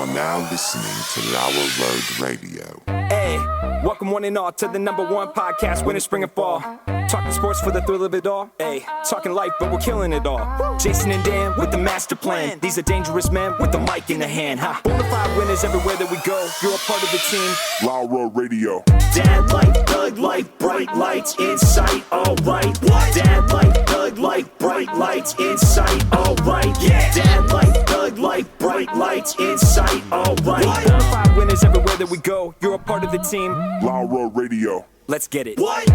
are now listening to Lauer Road Radio. Hey, welcome one and all to the #1 podcast, winter, spring, and fall. Talking sports for the thrill of it all. Hey, talking life, but we're killing it all. Jason and Dan with the master plan. These are dangerous men with the mic in the hand. Ha. Bonafide winners everywhere that we go. You're a part of the team. Lauer Radio. Dad light, thug light, bright lights in sight. All right. What? Dad light, thug light, bright lights in sight. All right. Yeah. Dad light, thug light, bright lights in sight. All right. Bonafide winners everywhere that we go. You're a part of the team. Lauer Radio. Let's get it. What?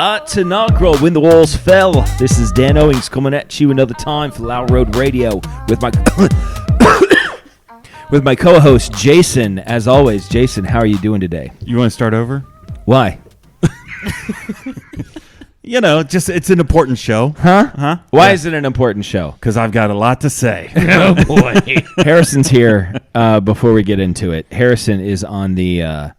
It's inaugural When the Walls Fell. This is Dan Owings coming at you another time for Lauer Road Radio with my with my co-host Jason. As always, Jason, how are you doing today? You want to start over? Why? You know, just it's an important show. Huh? Why is it an important show? Because I've got a lot to say. Oh boy. Harrison's here. Before we get into it, Harrison is on the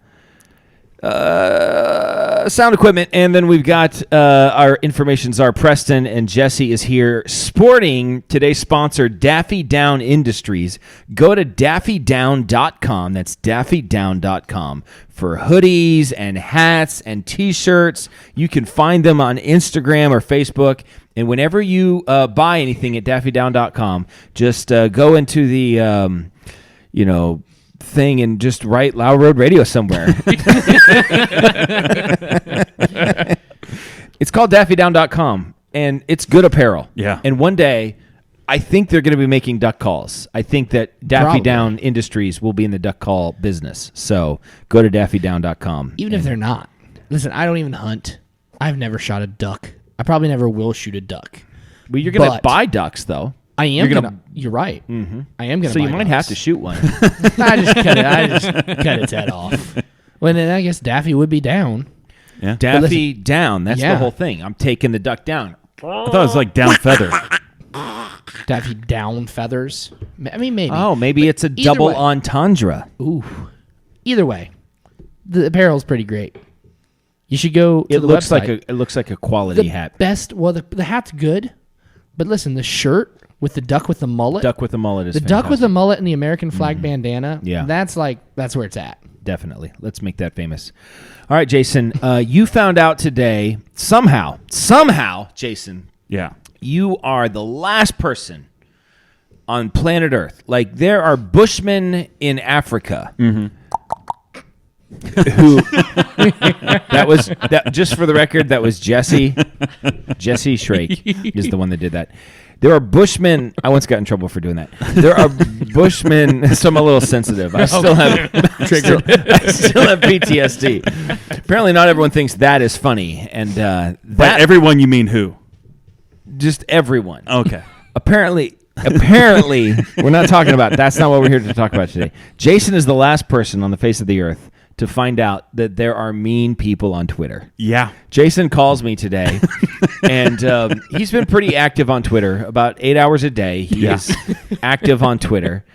sound equipment, and then we've got our information czar Preston, and Jesse is here sporting today's sponsor, Daffy Down Industries. Go to daffydown.com. That's daffydown.com for hoodies and hats and t-shirts. You can find them on Instagram or Facebook. And whenever you buy anything at daffydown.com, just go into the thing and just write Lauer Road Radio somewhere. It's called daffydown.com, and it's good apparel. Yeah. And one day, I think they're going to be making duck calls. I think that Daffy Down Industries will be in the duck call business. So go to daffydown.com. Even if they're not. Listen, I don't even hunt. I've never shot a duck. I probably never will shoot a duck. Well, you're going to buy ducks, though. I am You're right. Mm-hmm. I am gonna. So buy you might ducks. have to shoot one. I just cut its head off. Well, then I guess Daffy would be down. Yeah. Daffy down. That's the whole thing. I'm taking the duck down. I thought it was like down feathers. Daffy down feathers. I mean, maybe. Oh, maybe it's a double entendre. Ooh. Either way, the apparel's pretty great. You should go to the website. It looks like a quality hat. The hat's good, but listen, the shirt with the duck with the mullet. Duck with the mullet is the fantastic. duck with the mullet and the American flag bandana. Yeah. That's where it's at. Definitely. Let's make that famous. All right, Jason, you found out today, somehow, Jason, Yeah. you are the last person on planet Earth. Like, there are Bushmen in Africa who just for the record, that was Jesse Shrake is the one that did that. There are Bushmen. I once got in trouble for doing that. There are Bushmen. So I'm a little sensitive. I still have PTSD. Apparently, not everyone thinks that is funny, and By everyone, you mean who? just everyone. Okay. Apparently, we're not talking about. That's not what we're here to talk about today. Jason is the last person on the face of the earth to find out that there are mean people on Twitter. Yeah. Jason calls me today, and he's been pretty active on Twitter, about 8 hours a day. He is active on Twitter,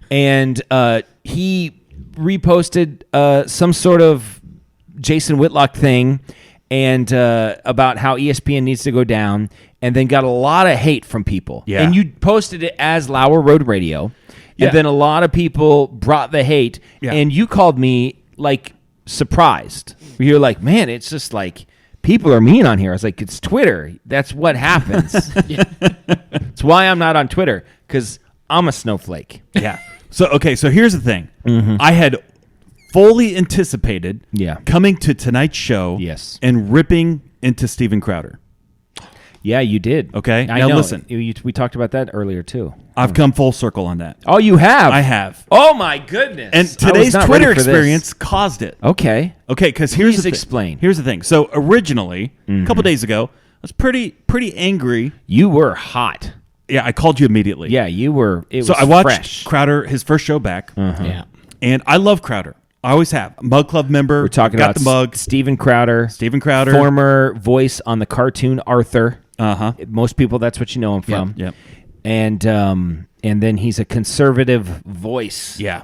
and he reposted some sort of Jason Whitlock thing and about how ESPN needs to go down, and then got a lot of hate from people. Yeah. And you posted it as Lauer Road Radio, Yeah. and then a lot of people brought the hate, Yeah. and you called me like surprised. You're like, man, it's just like people are mean on here. I was like, it's Twitter. That's what happens. It's why I'm not on Twitter, because I'm a snowflake. Yeah. So here's the thing. I had fully anticipated coming to tonight's show and ripping into Steven Crowder. Yeah, you did. Okay. I now know. listen. We talked about that earlier too. I've come full circle on that. Oh, you have? I have. Oh my goodness. And today's Twitter experience caused it. Okay. Okay, because here's the explain. Here's the thing. So originally, a couple days ago, I was pretty angry. You were hot. Yeah, I called you immediately. Yeah, you were. So I watched Crowder, his first show back. Yeah. And I love Crowder. I always have. Mug Club member. We're talking got about the mug. Steven Crowder. Former voice on the cartoon Arthur. Most people, that's what you know him from. Yep. And then he's a conservative voice. Yeah.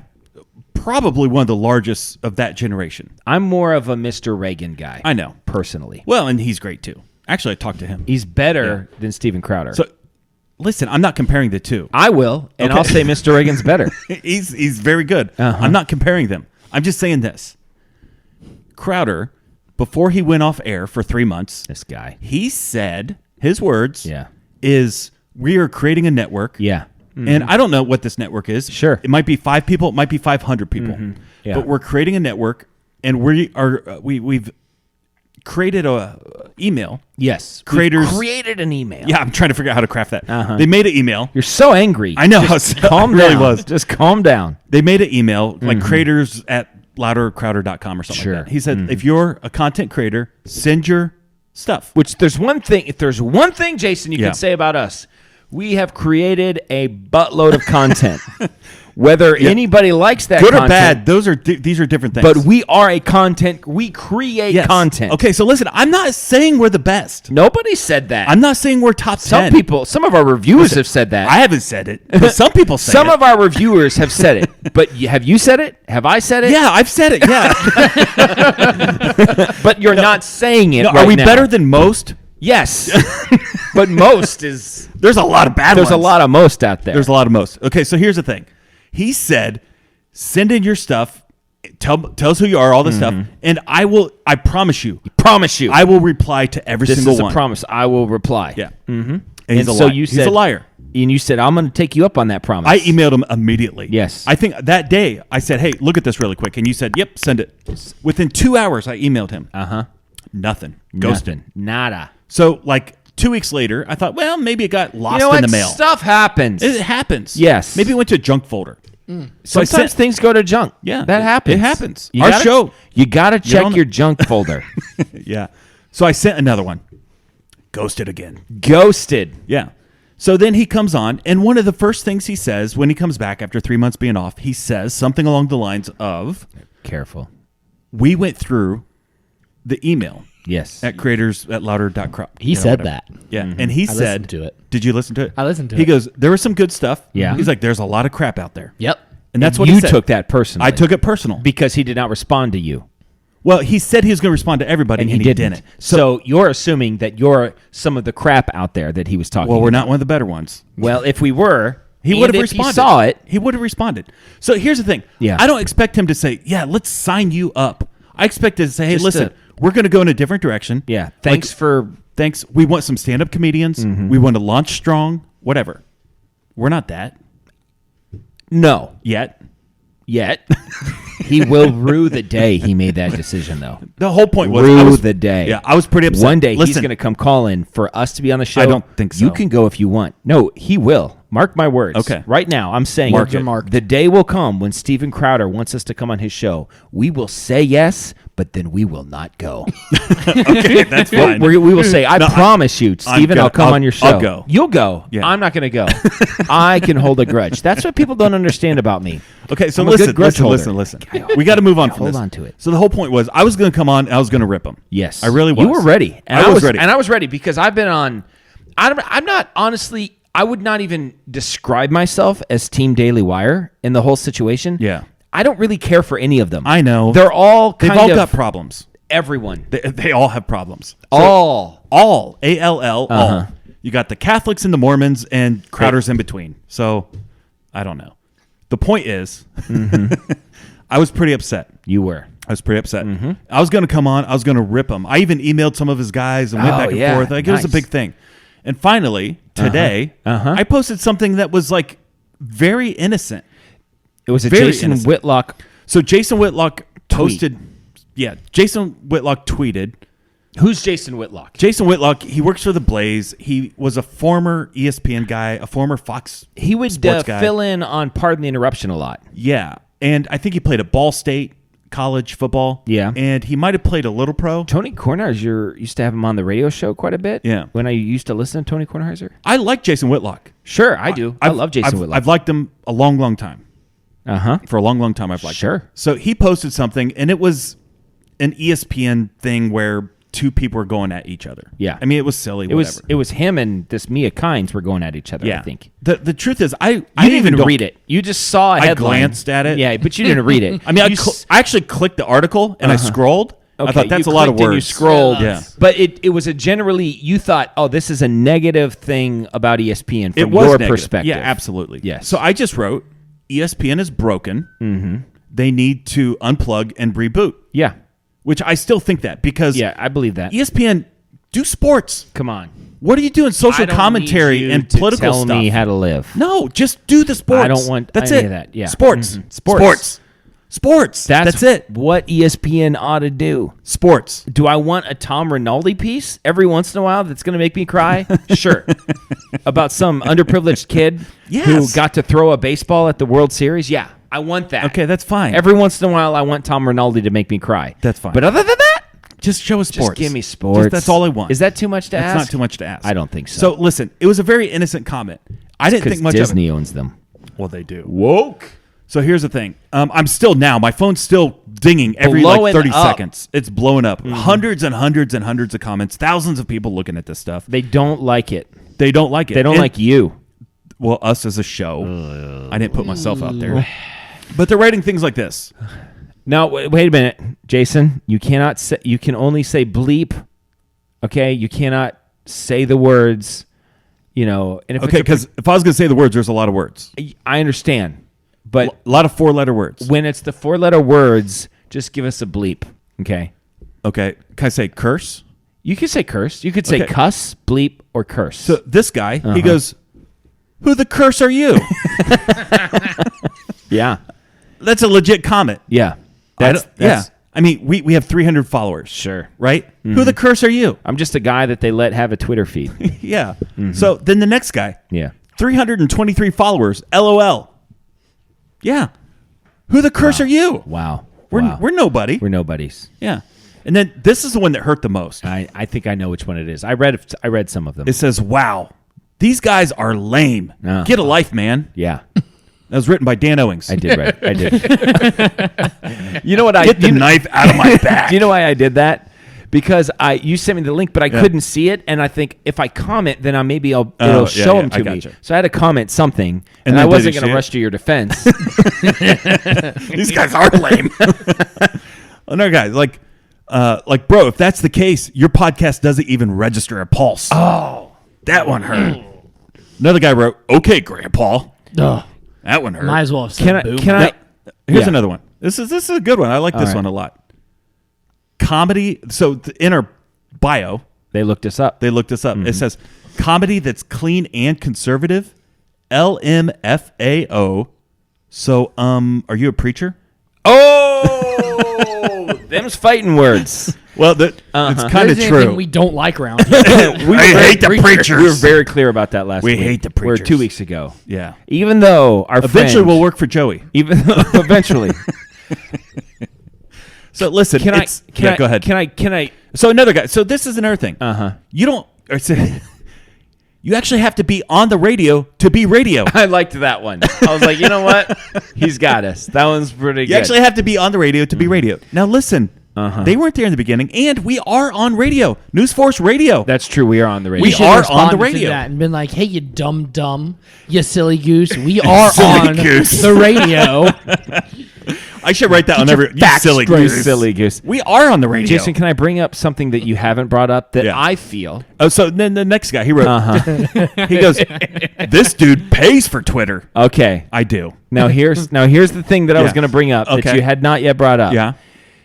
Probably one of the largest of that generation. I'm more of a Mr. Reagan guy. I know. Personally. Well, and he's great too. Actually, I talked to him. He's better than Steven Crowder. So Listen, I'm not comparing the two. I will, and I'll say Mr. Reagan's better. He's very good. I'm not comparing them. I'm just saying this. Crowder, before he went off air for 3 months, this guy, he said his words is we are creating a network. Yeah. And I don't know what this network is. Sure. It might be 5 people. It might be 500 people. Yeah. But we're creating a network, and we've created a email. Yes. Creators created an email. Yeah, I'm trying to figure out how to craft that. They made an email. You're so angry. I know. Just calm really down. was. Just calm down. They made an email, like creators at loudercrowder.com or something like that. He said, if you're a content creator, send your stuff. Which if there's one thing, Jason, you can say about us, we have created a buttload of content. Whether anybody likes that good content, or bad, these are different things. But we are we create content. Okay, so listen, I'm not saying we're the best. Nobody said that. I'm not saying we're top 10. Some of our reviewers have said that. I haven't said it, but some people say Some it. of our reviewers have said it. But have you said it? Have I said it? Yeah, I've said it, yeah. But you're not saying it right are we now. better than most? Yes. But most is... There's a lot of bad ones. There's a lot of most out there. There's a lot of most. Okay, so here's the thing. He said, send in your stuff, tell us who you are, all this stuff, and I promise you, I will reply to every single one. This is a promise. I will reply. Yeah. Mm-hmm. And he's a liar. And you said, I'm going to take you up on that promise. I emailed him immediately. Yes. I think that day I said, hey, look at this really quick. And you said, yep, send it. Within 2 hours, I emailed him. Nothing. Ghosted. Nada. So, 2 weeks later, I thought, well, maybe it got lost in the mail. Stuff happens. It happens. Yes. Maybe it went to a junk folder. So sometimes things go to junk. Yeah. That happens. It happens. You got to check your junk folder. Yeah. So I sent another one. Ghosted again. Ghosted. Yeah. So then he comes on, and one of the first things he says when he comes back after 3 months being off, he says something along the lines of, careful. We went through the email. Yes. At creators at louder.com. He said that. Yeah. And he said, listened to it. Did you listen to it? I listened to it. He goes, there was some good stuff. Yeah. He's like, there's a lot of crap out there. Yep. And that's And what you he said. took that personally. I took it personal. Because he did not respond to you. Well, he said he was going to respond to everybody, and he didn't. So you're assuming that you're some of the crap out there that he was talking Well, we're about. not one of the better ones. Well, if we were, he would have responded. He saw it. He would have responded. So here's the thing. Yeah. I don't expect him to say, yeah, let's sign you up. I expect him to say, hey, Just listen, we're going to go in a different direction. Yeah. Thanks. We want some stand-up comedians. We want to launch strong, whatever. We're not that. No. Yet. He will rue the day he made that decision, though. The whole point was... Rue the day. Yeah, I was pretty upset. One day he's going to come calling for us to be on the show. I don't think so. You can go if you want. No, he will. Mark my words. Okay. Right now, I'm saying Mark it. The day will come when Steven Crowder wants us to come on his show. We will say yes, but then we will not go. Okay, that's fine. We will say, I promise you, Steven, I'll come on your show. I'll go. You'll go. Yeah. I'm not going to go. I can hold a grudge. That's what people don't understand about me. Okay, so I'm a good grudge holder. listen. We got to move on from Hold this. on to it. So the whole point was I was going to come on and I was going to rip him. Yes. I really was. You were ready. And I was ready. And I was ready because I've been on... I'm not, honestly... I would not even describe myself as Team Daily Wire in the whole situation. Yeah. I don't really care for any of them. I know. They're all They've kind all of... got problems. Everyone. They all have problems. All. A-L-L, all. You got the Catholics and the Mormons and Crowder's in between. So, I don't know. The point is, I was pretty upset. You were. I was pretty upset. I was going to come on. I was going to rip him. I even emailed some of his guys and went back and forth. It was a big thing. And finally, today, I posted something that was very innocent. It was a Very Jason innocent. Whitlock. So Jason Whitlock posted. Yeah, Jason Whitlock tweeted. Who's Jason Whitlock? Jason Whitlock, he works for The Blaze. He was a former ESPN guy, a former Fox He would sports guy. fill in on Pardon the Interruption a lot. Yeah, and I think he played at Ball State college football. Yeah. And he might have played a little pro. Tony Kornheiser used to have him on the radio show quite a bit. Yeah. When I used to listen to Tony Kornheiser. I like Jason Whitlock. Sure, I do. I love Jason Whitlock. I've liked him a long, long time. For a long, long time, I've liked him. Sure. So he posted something, and it was an ESPN thing where two people were going at each other. Yeah. I mean, it was silly, whatever. It was him and this Mia Kynes were going at each other, Yeah. I think. The truth is, I didn't even read it. You just saw a headline. glanced at it. Yeah, but you didn't read it. I mean, I actually clicked the article, and I scrolled, Okay, I thought that's you a lot of clicked and words. You scrolled. Yeah. But it was a generally, you thought, oh, this is a negative thing about ESPN from It was your negative. perspective. Yeah, absolutely. Yes. So I just wrote, ESPN is broken. Mm-hmm. They need to unplug and reboot. Yeah. Which I still think that because Yeah, I believe that. ESPN, do sports. Come on. What are you doing? Social I don't commentary need you and to political tell stuff. me how to live. No, just do the sports. I don't want That's any it. of that. Yeah. Sports. Mhm. Sports. Sports. Sports. That's it. What ESPN ought to do. Sports. Do I want a Tom Rinaldi piece every once in a while that's going to make me cry? Sure. About some underprivileged kid who Yes. got to throw a baseball at the World Series? Yeah, I want that. Okay, that's fine. Every once in a while, I want Tom Rinaldi to make me cry. That's fine. But other than that, Just show us sports. just give me sports. That's all I want. Is that too much to ask? That's not too much to ask. I don't think so. So listen, it was a very innocent comment. I didn't think Because much Disney of it. owns them. Well, they do. Woke. So here's the thing. I'm still my phone's still dinging every Blowing like 30 up. seconds. It's blowing up. Hundreds and hundreds and hundreds of comments. Thousands of people looking at this stuff. They don't like it. They don't like it. They don't And- like you. Well, us as a show. I didn't put myself out there. But they're writing things like this. Now, wait a minute, Jason. You cannot say. You can only say bleep. Okay, you cannot say the words. You know, and if Okay, it's because if I was going to say the words, there's a lot of words. I understand, but A lot of 4-letter words. when it's the 4-letter words, just give us a bleep. Okay, Okay. Can I say curse? you could say curse. You could say Okay. cuss, bleep, or curse. So this guy, he goes, "Who the curse are you?" yeah, That's a legit comment. yeah, Yeah. I mean, we have 300 followers. Sure. Right? Who the curse are you? I'm just a guy that they let have a Twitter feed. Yeah. So then the next guy, Yeah, 323 followers. LOL. Yeah. Who the curse are you? wow, We're wow. we're nobody. We're nobodies. Yeah. And then this is the one that hurt the most. I think I know which one it is. I read some of them. It says, "Wow, these guys are lame. Uh-huh. Get a life, man." Yeah. That was written by Dan Owings. I did right. I did. You know what? Get the knife out of my back. Do you know why I did that? Because you sent me the link, but I couldn't see it, and I think if I comment, then it'll yeah, show yeah, them I to me. gotcha. So I had to comment something, and then I did wasn't he going see to it? rush to your defense. These guys are lame. Another guy, like, bro, if that's the case, your podcast doesn't even register a pulse. Oh, that one hurt. Another guy wrote, "Okay, Grandpa." Ugh. That one hurt. Might as well have said Can I? boomer. Can I? Here's Yeah. another one. This is a good one. I like this right. one a lot. Comedy. So in our bio, They looked us up. they looked this up. Mm-hmm. It says comedy that's clean and conservative. LMFAO. So, are you a preacher? Oh, them's fighting words. Well, it's kind of There's true. anything we don't like around here. I hate the preachers. We were very clear about that last We week. hate the Or preachers. 2 weeks ago. Yeah. Even though our Eventually, friend, we'll work for Joey. Even though, eventually. So listen, Can I? it's- yeah, go ahead. Can I? So another guy. So this is another thing. You don't. You actually have to be on the radio to be radio. I liked that one. I was like, you know what? He's got us. That one's pretty You good. actually have to be on the radio to be radio. Now listen, they weren't there in the beginning, and we are on radio. News Force Radio. That's true. We are on the radio. We should are have on the responded to radio. that and been like, "Hey, you dumb, you silly goose, we are Silly on goose. the radio." I should write that on Get your every. You facts silly straight. goose. Silly goose. We are on the radio. Jason, can I bring up something that you haven't brought up that Yeah. I feel? Oh, so then the next guy, he wrote. He goes, "This dude pays for Twitter." Okay. I do. Now here's the thing that I was Yeah. going to bring up that Okay. you had not yet brought up. Yeah.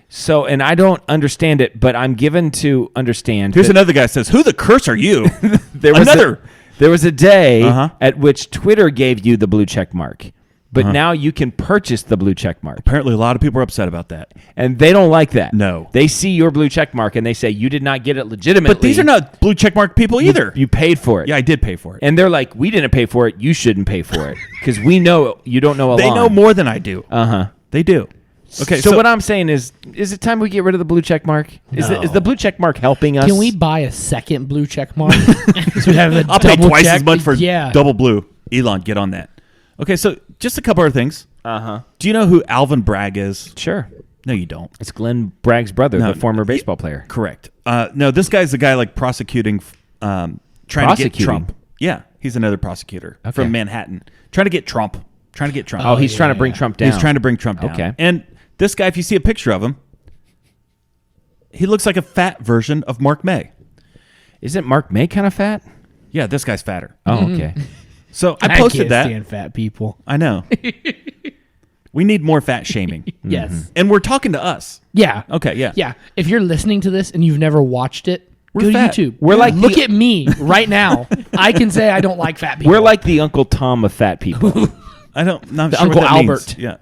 So, and I don't understand it, but I'm given to understand. Here's that another guy that says, "Who the curse are you?" there was another. There was a day Uh-huh. at which Twitter gave you the blue check mark, but now you can purchase the blue check mark. Apparently, a lot of people are upset about that. And they don't like that. No. They see your blue check mark and they say you did not get it legitimately. But these are not blue checkmark people either. You paid for it. Yeah, I did pay for it. And they're like, we didn't pay for it. You shouldn't pay for it. Because we know you don't know a They lot. know more than I do. Uh-huh. They do. Okay, So what I'm saying is it time we get rid of the blue check mark? Is the blue check mark helping us? Can we buy a second blue check mark? So we have the I'll pay double twice check? as much for yeah. double blue. Elon, get on that. Okay, so just a couple of things. Uh-huh. Do you know who Alvin Bragg is? Sure. No, you don't. It's Glenn Bragg's brother, No, the former baseball player. Correct. No, this guy's the guy like prosecuting, trying to get Prosecuting? Trump. Yeah, he's another prosecutor Okay. from Manhattan, trying to get Trump. Oh, he's trying to bring Trump down. He's trying to bring Trump down. Okay. And this guy, if you see a picture of him, He looks like a fat version of Mark May. Isn't Mark May kind of fat? Yeah, this guy's fatter. Oh, okay. So I posted can't that. stand fat people. I know. We need more fat shaming. Yes. And we're talking to us. Yeah. Okay, yeah. Yeah. If you're listening to this and you've never watched it, We're go fat. to YouTube. We're like look the- at me right now. I can say I don't like fat people. We're like the Uncle Tom of fat people. Not The sure Uncle what that Albert. means. Yeah.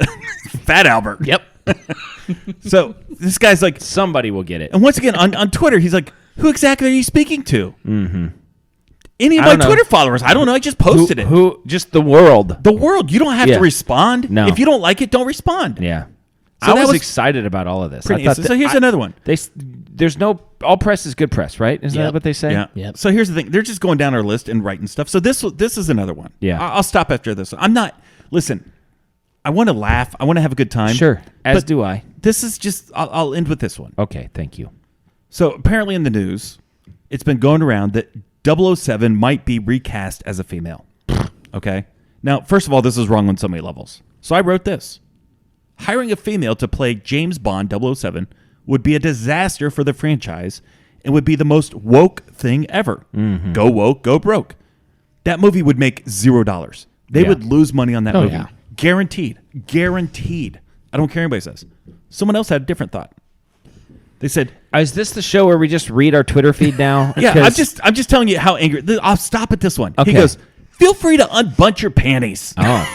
Fat Albert. Yep. So this guy's like, Somebody will get it. and once again on Twitter, he's like, who exactly are you speaking to? Mm-hmm. Any of I my don't know. Twitter followers? I don't know. I just posted it. Who? Just the world. The world. You don't have Yeah. to respond. No. If you don't like it, don't respond. Yeah. So I that was was excited about all of this. Pretty I thought instant. So here's another one. There's no all press is good press, right? Isn't that Yep. what they say? Yeah. Yep. So here's the thing. They're just going down our list and writing stuff. So this is another one. Yeah. I'll stop after this one. I'm not. Listen. I want to laugh. I want to have a good time. Sure. As But do I. This is just. I'll end with this one. Okay. Thank you. So apparently in the news, it's been going around that 007 might be recast as a female. Okay. Now, first of all, this is wrong on so many levels. So I wrote this. Hiring a female to play James Bond 007 would be a disaster for the franchise and would be the most woke thing ever. Mm-hmm. Go woke, go broke. That movie would make $0. They Yeah. would lose money on that Oh, movie. yeah. Guaranteed. Guaranteed. I don't care what anybody says. Someone else had a different thought. They said, Is this the show where we just read our Twitter feed now? yeah, 'Cause- I'm just telling you how angry. I'll stop at this one. Okay. He goes, feel free to unbunch your panties. Oh.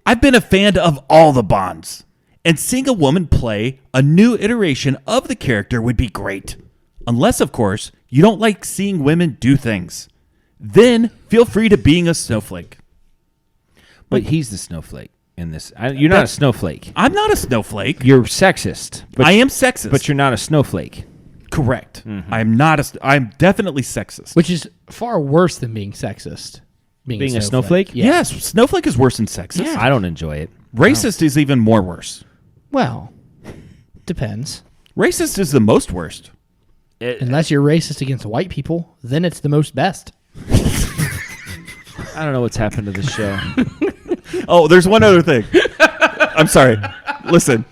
I've been a fan of all the Bonds, and seeing a woman play a new iteration of the character would be great. Unless, of course, you don't like seeing women do things. Then feel free to being a snowflake. But he's the snowflake in this. You're not a snowflake. I'm not a snowflake. You're sexist. But I am sexist. But you're not a snowflake. correct. Mm-hmm. I'm not a. I'm definitely sexist. Which is far worse than being sexist. Being a snowflake? Yeah. Yes, snowflake is worse than sexist. I don't enjoy it. Racist is even more worse. Well, depends. Racist is the most worst. Unless you're racist against white people, then it's the most best. I don't know what's happened to this show. Oh, there's one other thing. I'm sorry. Listen,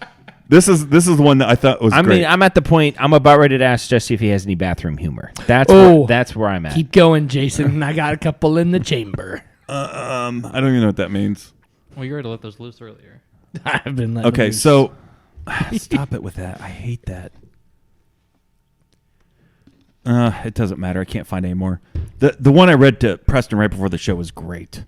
this is the one that I thought was I great. mean, I'm at the point. I'm about ready to ask Jesse if he has any bathroom humor. That's where I'm at. Keep going, Jason. I got a couple in the chamber. I don't even know what that means. Well, you already let those loose earlier. I've been letting Okay, loose. so stop it with that. I hate that. It doesn't matter. I can't find any more. The one I read to Preston right before the show was great.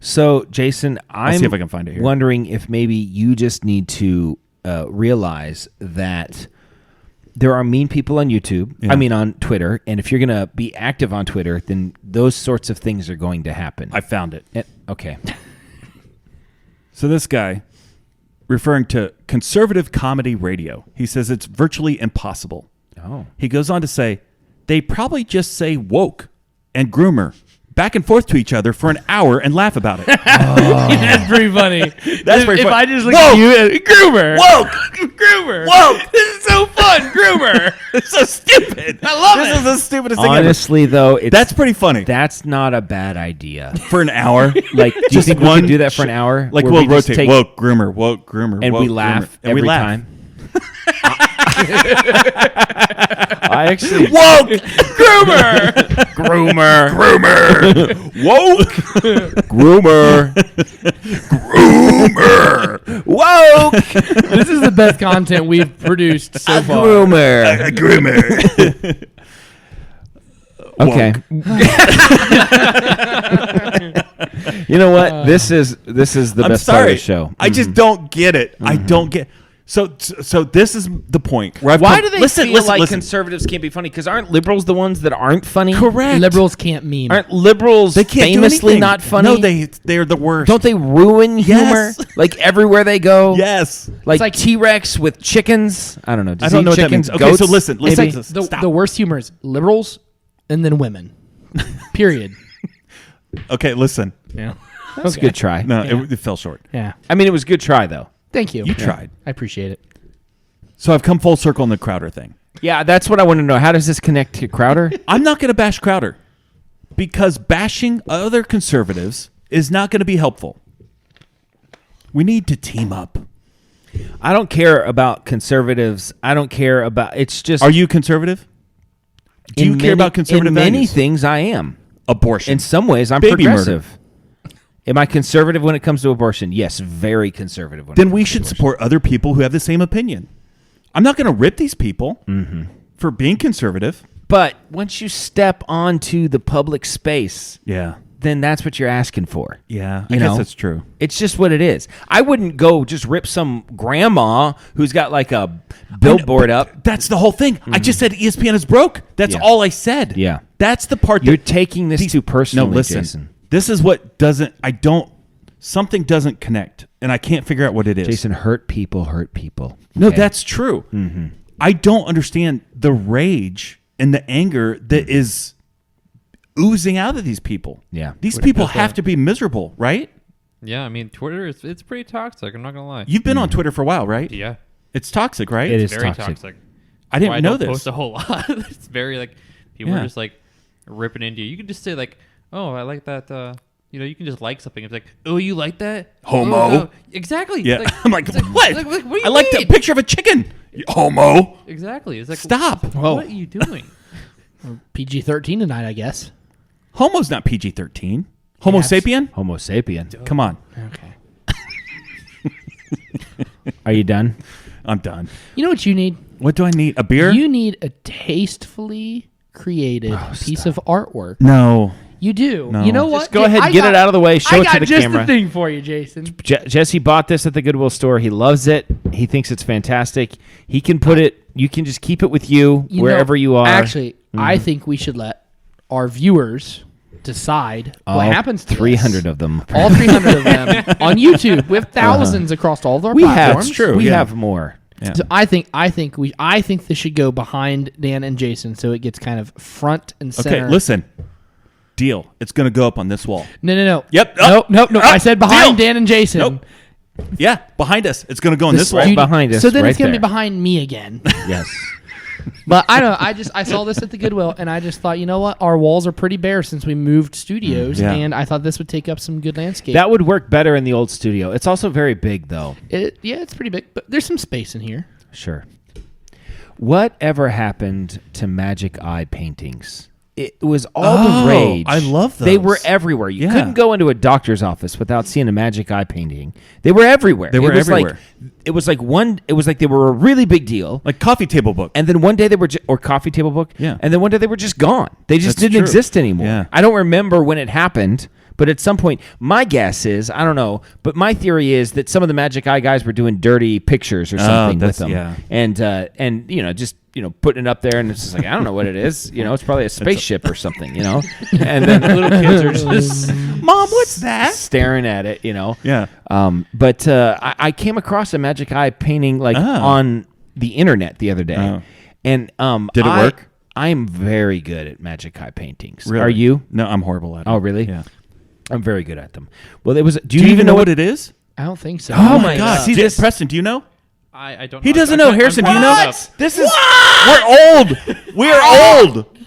So, Jason, I'm see if I can find it here. wondering if maybe you just need to realize that there are mean people on YouTube. Yeah. I mean, on Twitter. And if you're going to be active on Twitter, then those sorts of things are going to happen. I found it. Okay. So this guy, referring to conservative comedy radio, he says it's virtually impossible. Oh. He goes on to say, they probably just say woke and groomer back and forth to each other for an hour and laugh about it. That's pretty funny. That's pretty if funny. I just look Woke! at you, and, groomer, Woke! groomer, Woke! This is so fun, groomer. It's so stupid. I love This it. is the stupidest thing ever. Honestly, though, That's pretty funny. that's not a bad idea. For an hour. Like, do you Just think we one could do that for an hour? Like where we'll we just rotate take- woke, groomer, and woke, we laugh groomer, and every we laugh. time. I actually Woke! Groomer. Woke! groomer. Woke. This is the best content we've produced so far. Groomer. Groomer. Okay. You know what? This is the I'm best part sorry. of the show. I just don't get it. I don't get. So this is the point where I've Why come- do they listen, feel listen, like listen. conservatives can't be funny? Because aren't liberals the ones that aren't funny? Correct. Liberals can't meme. Aren't liberals They can't famously do anything. not funny? No, they're the worst. Don't they ruin humor? Yes. Like everywhere they go? Yes. Like T-Rex with chickens? I don't know. Does I don't he know what that chickens, means. Okay, so goats? listen. It's Maybe. like Stop. the worst humor is liberals and then women. Period. Okay, listen. Yeah. That's a good try. No, it fell short. Yeah. I mean, it was a good try, though. Thank you. You tried. I appreciate it. So I've come full circle on the Crowder thing. Yeah, that's what I want to know. How does this connect to Crowder? I'm not going to bash Crowder because bashing other conservatives is not going to be helpful. We need to team up. I don't care about conservatives. I don't care about. It's just. Are you conservative? Do you care about conservative in many values? things, I am. Abortion. In some ways, I'm Baby progressive. Am I conservative when it comes to abortion? Yes, very conservative. Then we should support other people who have the same opinion. I'm not going to rip these people for being conservative. But once you step onto the public space, Yeah. then that's what you're asking for. Yeah, You I know? guess that's true. It's just what it is. I wouldn't go just rip some grandma who's got like a billboard up. That's the whole thing. I just said ESPN is broke. That's Yeah. all I said. Yeah. That's the part You're that taking this too personally, No, listen. Jason. This is what something doesn't connect, and I can't figure out what it is. Jason, hurt people. No, Okay? that's true. I don't understand the rage and the anger that is oozing out of these people. Yeah. These people have to be miserable, right? Yeah, I mean, Twitter it's pretty toxic. I'm not gonna lie. You've been on Twitter for a while, right? Yeah, It's toxic, right? It is very toxic. toxic. I didn't Why know don't this. Post a whole lot. It's very like people Yeah. are just like ripping into you. You can just say like, "Oh, I like that." You can just like something. It's like, "Oh, you like that?" Homo. Oh, exactly. Yeah. Like, I'm like, it's what? What do you I like mean? that picture of a chicken. Homo. Exactly. It's like, Stop. What are you doing? PG-13 tonight, I guess. Homo's not PG-13. Homo Yes. sapien? Homo sapien. Come on. Okay. Are you done? I'm done. You know what you need? What do I need? A beer? You need a tastefully created piece of artwork. No. You do. No. You know what? Just go ahead, I get it got- out of the way, show I it to got the just camera. the thing for you, Jason. Jesse bought this at the Goodwill store. He loves it. He thinks it's fantastic. He can put it. You can just keep it with you, You wherever know, you are. Actually, I think we should let our viewers decide what All happens to 300 this. of them. All 300 of them on YouTube. We have thousands across all of our We have. platforms. It's true. We yeah. have more. Yeah. So I think this should go behind Dan and Jason, so it gets kind of front and center. Okay, listen. Deal. It's going to go up on this wall. No. Yep. No. Up. I said behind Deal. Dan and Jason. Nope. Yeah, behind us. It's going to go on this wall. right behind us, So then right it's going to there. be behind me again. Yes. But I don't know. I saw this at the Goodwill, and I just thought, you know what? Our walls are pretty bare since we moved studios, Yeah. and I thought this would take up some good landscape. That would work better in the old studio. It's also very big, though. It's pretty big, but there's some space in here. Sure. Whatever happened to magic eye paintings? It was all the rage. I love They those. were everywhere. You Yeah. couldn't go into a doctor's office without seeing a magic eye painting. They were everywhere. They were it was everywhere. It was like they were a really big deal. Like coffee table book. And then one day they were, or coffee table book. Yeah. And then one day they were just gone. They just That's didn't true. exist anymore. Yeah. I don't remember when it happened, but at some point, my guess is, I don't know, but my theory is that some of the magic eye guys were doing dirty pictures or something with that's- them. yeah. And just putting it up there, and it's just like, I don't know what it is. It's probably a spaceship or something. And then little kids are just Mom, what's that? staring at it. Yeah. But I came across a magic eye painting on the internet the other day, Oh. and Did it work? I'm very good at magic eye paintings. Really? Are you? No, I'm horrible at it. Oh, really? Yeah. I'm very good at them. Well, it was. Do you even know what it is? I don't think so. Oh my God. See, This- Preston, do you know? I don't. He know. doesn't I'm know. trying- Harrison, I'm do you trying know? to look it up. This is We're old. We're old.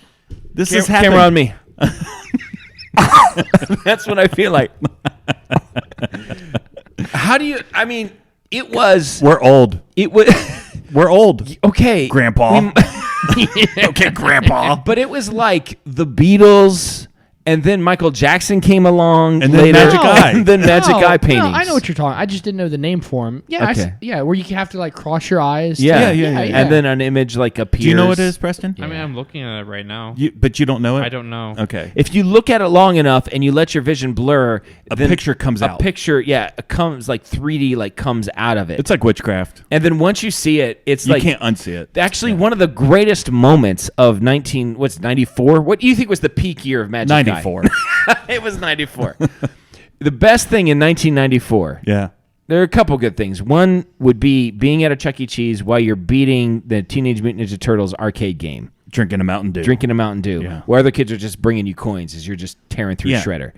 This is happening. camera on me. That's what I feel like. How do you? I mean, it was. We're old. It was. We're old. Okay, Grandpa. Okay, Grandpa. but it was like the Beatles, and then Michael Jackson came along, And then later, Magic Eye. and then Magic Eye paintings. No, I know what you're talking. I just didn't know the name for him. Yeah, Okay. where you have to like cross your eyes. Yeah. Yeah. And then an image like appears. Do you know what it is, Preston? I mean, I'm looking at it right now. But you don't know it? I don't know. Okay. If you look at it long enough and you let your vision blur, A then picture comes a out. picture, it comes like 3D, like comes out of it. It's like witchcraft. And then once you see it, it's You like can't unsee it. actually one of the greatest moments of 94. What do you think was the peak year of Magic Eye? 94. It was 94. The best thing in 1994. Yeah. There are a couple good things. One would be being at a Chuck E. Cheese while you're beating the Teenage Mutant Ninja Turtles arcade game. Drinking a Mountain Dew. Drinking a Mountain Dew, Yeah. where other kids are just bringing you coins as you're just tearing through Yeah. Shredder.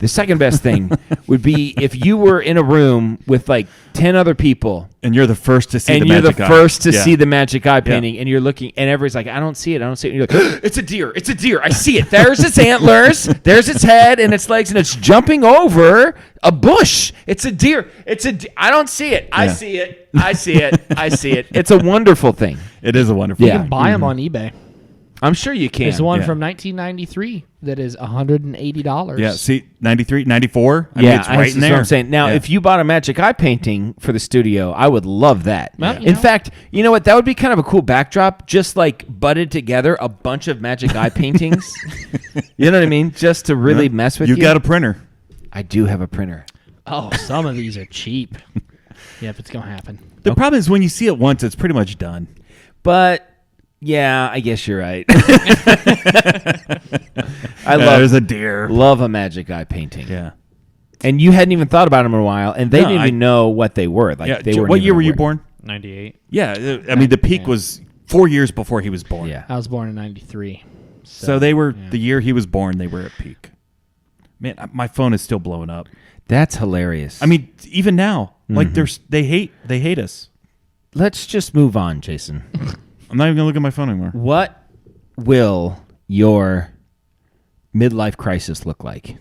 The second best thing would be if you were in a room with like 10 other people. And you're the first to see and the you're magic the eye. first to Yeah. see the magic eye painting, and you're looking, and everybody's like, I don't see it, I don't see it. And you're like, it's a deer, it's a deer, I see it. There's its antlers, there's its head and its legs, and it's jumping over a bush. It's a deer. I don't see it. I Yeah. see it. I see it. I see it. It's a wonderful thing. It is a wonderful Yeah. thing. Buy them on eBay. I'm sure you can. There's one Yeah. from 1993 that is $180. Yeah, see, 93, 94. I mean, Yeah, it's right that's in what there. I'm saying. Now, Yeah. if you bought a magic eye painting for the studio, I would love that. Well, you In know. fact, you know what? That would be kind of a cool backdrop. Just like butted together a bunch of magic eye paintings. You know what I mean? Just to really mess with you. You got a printer. I do have a printer. Oh, some of these are cheap. Yep, it's going to happen. The problem is when you see it once, it's pretty much done. But yeah, I guess you're right. I There's a deer. love a magic eye painting. Yeah. And you hadn't even thought about them in a while, and they No, didn't I- even know what they were. Like Yeah. they were. What year were you born? 98. Yeah. I mean, the peak was 4 years before he was born. Yeah. I was born in 93. So they were, the year he was born, they were at peak. Man, my phone is still blowing up. That's hilarious. I mean, even now, like they hate us. let's just move on, Jason. I'm not even gonna look at my phone anymore. What will your midlife crisis look like?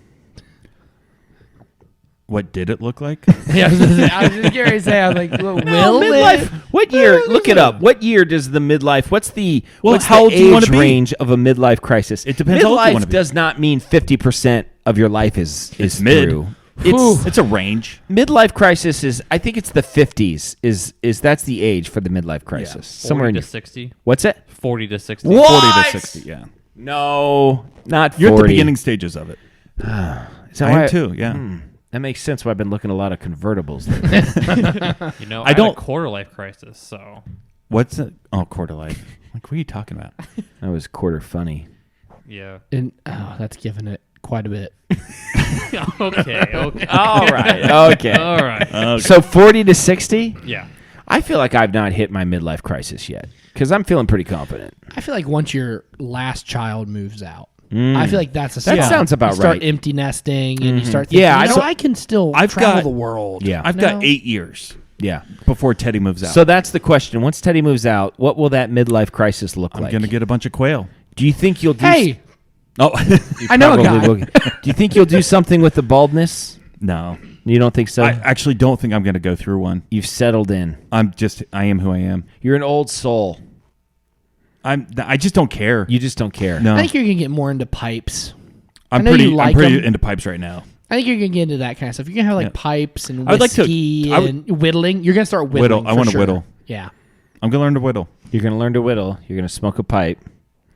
What did it look like? Yeah, I was just curious to say, I was like, will midlife. it? What year? Look it up. What year does the midlife? What's the how old do you wanna age be? range of a midlife crisis? It depends how old you wanna Midlife be. does not mean 50% of your life is mid. through. It's a range. Midlife crisis is. I think it's the 50s. Is that's the age for the midlife crisis? Somewhere 40 in to your, 60. what's it? 40 to 60. What? 40 to 60. Yeah. No, not 40. You're at the beginning stages of it. Is that I why- am too. Yeah. That makes sense. Why I've been looking at a lot of convertibles lately. You know, I I had don't- a quarter life crisis, so What's it? Oh, quarter life. Like, what are you talking about? That was quarter funny. yeah. And, that's giving it quite a bit. Okay. All right. Okay. All right. So 40 to 60. Yeah. I feel like I've not hit my midlife crisis yet because I'm feeling pretty confident. I feel like once your last child moves out, I feel like that's a That spot. sounds about you start right. empty nesting and you start thinking, Yeah, I can still I've travel got- the world. Yeah. I've got 8 years Yeah. before Teddy moves out. So that's the question. Once Teddy moves out, what will that midlife crisis look I'm like? gonna get a bunch of quail. Do you think you'll do? Hey, Oh, I know a Probably guy. will. Do you think you'll do something with the baldness? no. You don't think so? I actually don't think I'm gonna go through one. You've settled in. I am who I am. You're an old soul. I just don't care. You just don't care. No. I think you're gonna get more into pipes. I'm know you like I'm pretty 'em. into pipes right now. I think you're gonna get into that kind of stuff. You're gonna have like Yeah. pipes and I would like to- whiskey I would- and whittling. You're gonna start whittling. I for wanna sure. whittle. Yeah. I'm gonna learn to whittle. You're going to learn to whittle. You're going to smoke a pipe.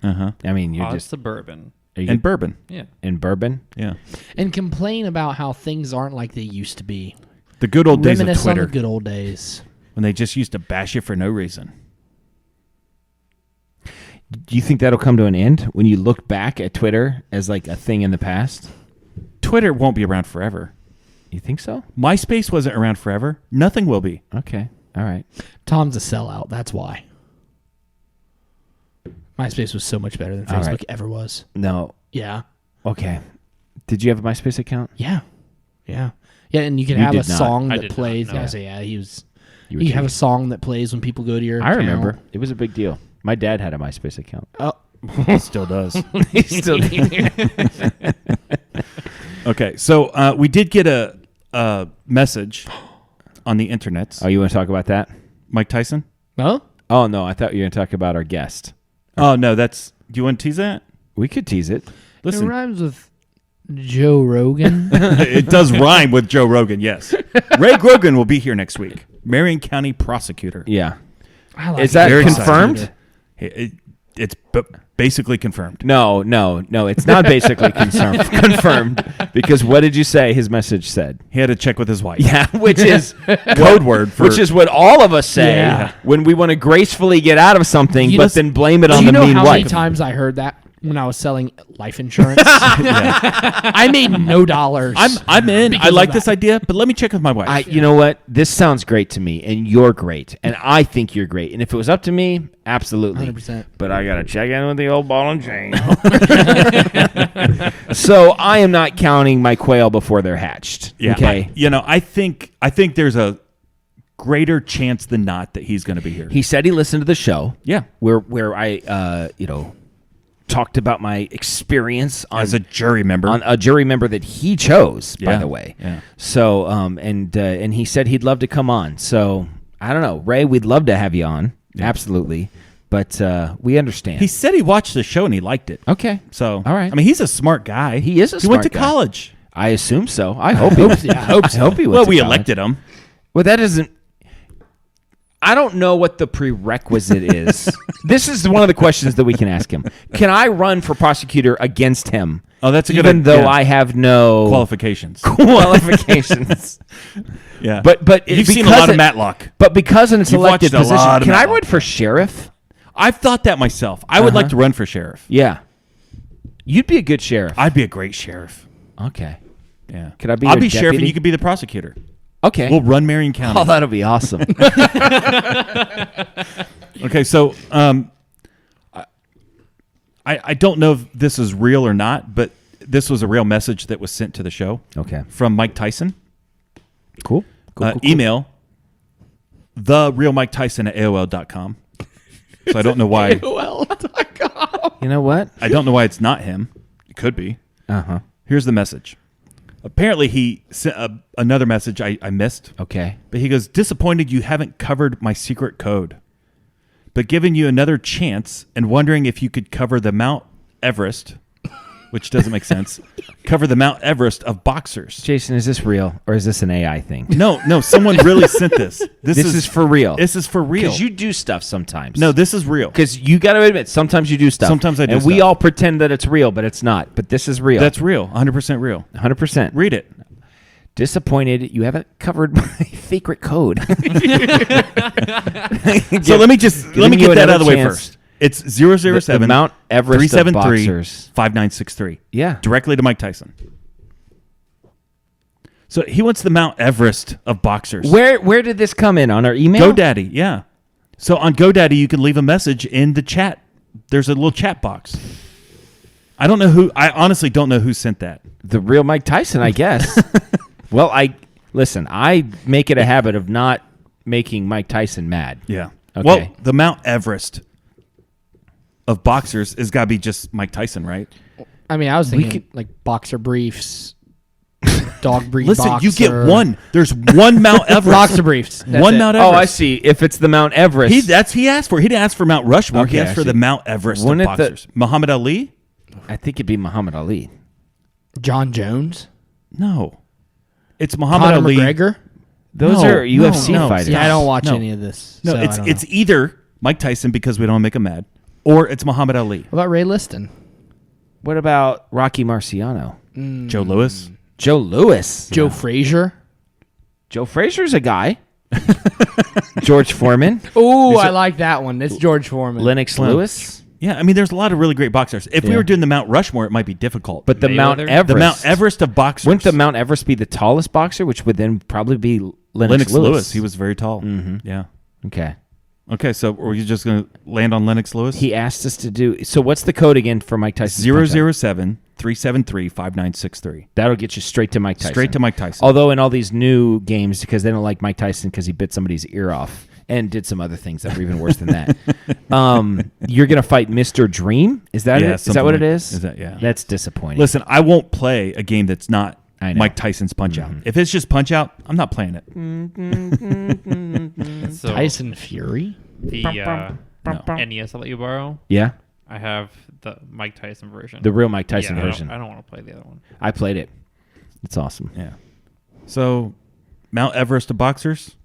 Uh-huh. I mean, you're Hot just suburban. are you And bourbon. Yeah. in bourbon. Yeah. And complain about how things aren't like they used to be. The good old days of Reminisce on Twitter the good old days. when they just used to bash you for no reason. Do you think that'll come to an end when you look back at Twitter as like a thing in the past? Twitter won't be around forever. You think so? MySpace wasn't around forever. Nothing will be. Okay. All right. Tom's a sellout. That's why. MySpace was so much better than All Facebook right. ever was. No. Yeah. Okay. Did you have a MySpace account? Yeah. Yeah. Yeah, and you can You have a did not. song I that did not, plays. no. Yeah, so yeah, he was. You You were have a cheating. song that plays when people go to your. I account. remember. It was a big deal. My dad had a MySpace account. Oh, It still does. He still Okay, so we did get a message on the internet. Oh, you want to talk about that? Mike Tyson? huh? Oh no, I thought you were going to talk about our guest. Oh, no, that's... Do you want to tease that? We could tease it. It Listen, rhymes with Joe Rogan. it does rhyme with Joe Rogan, yes. Ray Grogan will be here next week. Marion County prosecutor. Yeah. I like Is it. that Very confirmed? It's basically confirmed. No. It's not basically confirmed because what did you say his message said? He had to check with his wife. Yeah, which is Code word for... which is what all of us say Yeah. when we want to gracefully get out of something, You but just- then blame it Do on you the know mean how many wife. times I heard that? when I was selling life insurance. I made no dollars. I'm in. I like this idea, but let me check with my wife. You know what? This sounds great to me, and you're great, and I think you're great. And if it was up to me, absolutely. 100%. But I gotta check in with the old ball and chain. So I am not counting my quail before they're hatched. Yeah. Okay. I think there's a greater chance than not that he's going to be here. He said he listened to the show. Yeah. Where I talked about my experience As a jury member. on a jury member that he chose, by Yeah. the way. Yeah. So and he said he'd love to come on. So I don't know, Ray, we'd love to have you on. Yeah. Absolutely. But we understand. He said he watched the show and he liked it. okay. So, all right. I mean, he's a smart guy. He is a He went to smart guy. college. I assume so. I hope he I hope he went Well, to we college. elected him. Well, that isn't. I don't know what the prerequisite is. This is one of the questions that we can ask him. Can I run for prosecutor against him? Oh, that's a good even though idea. I have no Qualifications. qualifications. Yeah. But you've seen a because lot of Matlock. But because it's You've elected watched a position, lot of can I Matlock. run for sheriff? I've thought that myself. I would like to run for sheriff. Yeah. You'd be a good sheriff. I'd be a great sheriff. Okay. Yeah. Could I be I'll your be sheriff and deputy? you could be the prosecutor. Okay. We'll run Marion County. Oh, that'll be awesome. Okay, so I don't know if this is real or not, but this was a real message that was sent to the show. Okay. From Mike Tyson. Cool. Email therealmiketyson@aol.com. So I don't know why. You know what? I don't know why it's not him. It could be. Uh-huh. Here's the message. Apparently, he sent another message I missed. Okay. But he goes, disappointed you haven't covered my secret code, but giving you another chance and wondering if you could cover the Mount Everest, which doesn't make sense, cover the Mount Everest of boxers. Jason, is this real or is this an AI thing? No, someone really sent this. This is for real. This is for real. Because you do stuff sometimes. No, this is real. Because you got to admit, sometimes you do stuff. Sometimes I do And we stuff. all pretend that it's real, but it's not. But this is real. That's real. 100% real. 100%. Read it. Disappointed you haven't covered my secret code. So let me Giving get you that out of the way another first. It's 007 The Mount Everest of 373 boxers. 5963. Yeah. Directly to Mike Tyson. So he wants the Mount Everest of boxers. Where did this come in? On our email? GoDaddy, yeah. So on GoDaddy, you can leave a message in the chat. There's a little chat box. I honestly don't know who sent that. The real Mike Tyson, I guess. Well, I make it a habit of not making Mike Tyson mad. Yeah. Okay. Well, the Mount Everest of boxers has got to be just Mike Tyson, right? I mean, I was thinking could- like boxer briefs, dog breed Listen, boxer. you get one. There's one Mount Everest. Boxer briefs. That's One it. Mount Oh, Everest. I see. If it's the Mount Everest. He asked for. He didn't ask for Mount Rushmore. He Okay, asked I for the see. Mount Everest Wouldn't of it the- boxers. Muhammad Ali? I think it'd be Muhammad Ali. John Jones. No. It's Muhammad Conor Ali. McGregor. Those No, are UFC no. fighters. Yeah, I don't watch No. any of this. No, so I it's don't it's know. either Mike Tyson because we don't make him mad, or it's Muhammad Ali. What about Ray Liston? What about Rocky Marciano? Joe Lewis. Joe Lewis. Joe Frazier. Joe Frazier's a guy. George Foreman. Ooh, I like that one. It's George Foreman. Lennox Lewis. Yeah, I mean, there's a lot of really great boxers. If we Yeah. were doing the Mount Rushmore, it might be difficult. But the Mount Mayweather? Everest. the Mount Everest of boxers. Wouldn't the Mount Everest be the tallest boxer, which would then probably be Lennox Lewis. He was very tall. Mm-hmm. Yeah. Okay. Okay, so were you just going to land on Lennox Lewis? He asked us to do. So what's the code again for Mike Tyson? 007-373-5963. That'll get you straight to Mike Tyson. Straight to Mike Tyson. Although in all these new games, because they don't like Mike Tyson because he bit somebody's ear off and did some other things that were even worse than that. You're gonna fight Mr. Dream. Is that Yeah, it? Is that something what like- it is? is that- yeah. That's disappointing. Listen, I won't play a game that's not I know. Mike Tyson's Punch-Out. If it's just Punch-Out, I'm not playing it. So Tyson Fury. the NES I'll let you borrow. Yeah, I have the Mike Tyson version. the real Mike Tyson Yeah, version. I don't want to play the other one. I played it. It's awesome. Yeah. So, Mount Everest of boxers?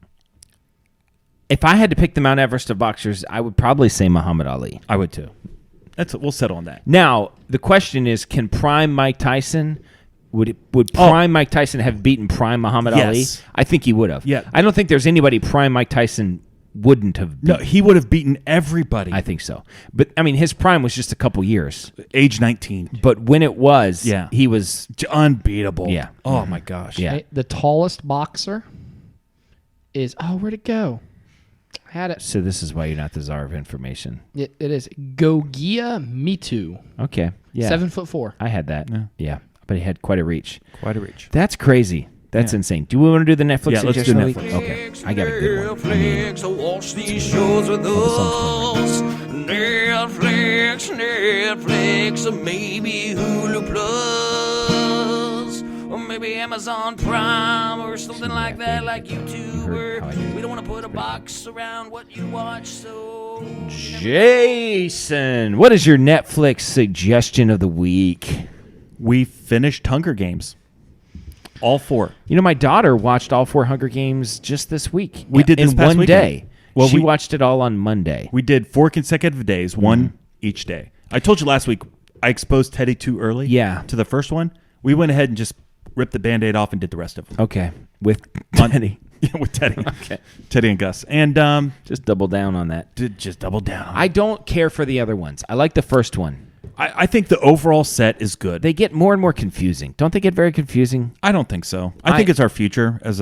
If I had to pick the Mount Everest of boxers, I would probably say Muhammad Ali. I would too. We'll settle on that. Now the question is, can prime Mike Tyson? Would prime Mike Tyson have beaten prime Muhammad Ali? Yes. I think he would have. Yeah. I don't think there's anybody prime Mike Tyson wouldn't have. No, he would have beaten everybody. I think so. But I mean, his prime was just a couple years. Age 19. But when it was, Yeah. he was. Unbeatable. Yeah. Oh, my gosh. Yeah. Okay, the tallest boxer is where'd it go? I had it. So this is why you're not the czar of information. It is Gogia Mitu. Okay. Yeah. 7'4". I had that. Yeah. But he had quite a reach. Quite a reach. That's crazy. That's insane. Do we want to do the Netflix? Yeah, let's do suggestion of the Netflix. week? Okay. I got a good one. I mean, Netflix, watch these shows with us. Netflix, or maybe Hulu Plus, or maybe Amazon Prime, or something like that, like YouTube. We don't want to put a box around what you watch, so. Jason, what is your Netflix suggestion of the week? We finished Hunger Games. All 4. You know, my daughter watched all 4 Hunger Games just this week. We did this in past one weekend. day. Well, she we- watched it all on Monday. We did 4 consecutive days, one each day. I told you last week I exposed Teddy too early Yeah. to the first one. We went ahead and just ripped the Band-Aid off and did the rest of them. Okay, with Teddy. Yeah, with Teddy. Okay. Teddy and Gus. And Just double down on that. did just double down. I don't care for the other ones. I like the first one. I think the overall set is good. They get more and more confusing. Don't they get very confusing? I don't think so. I think it's our future as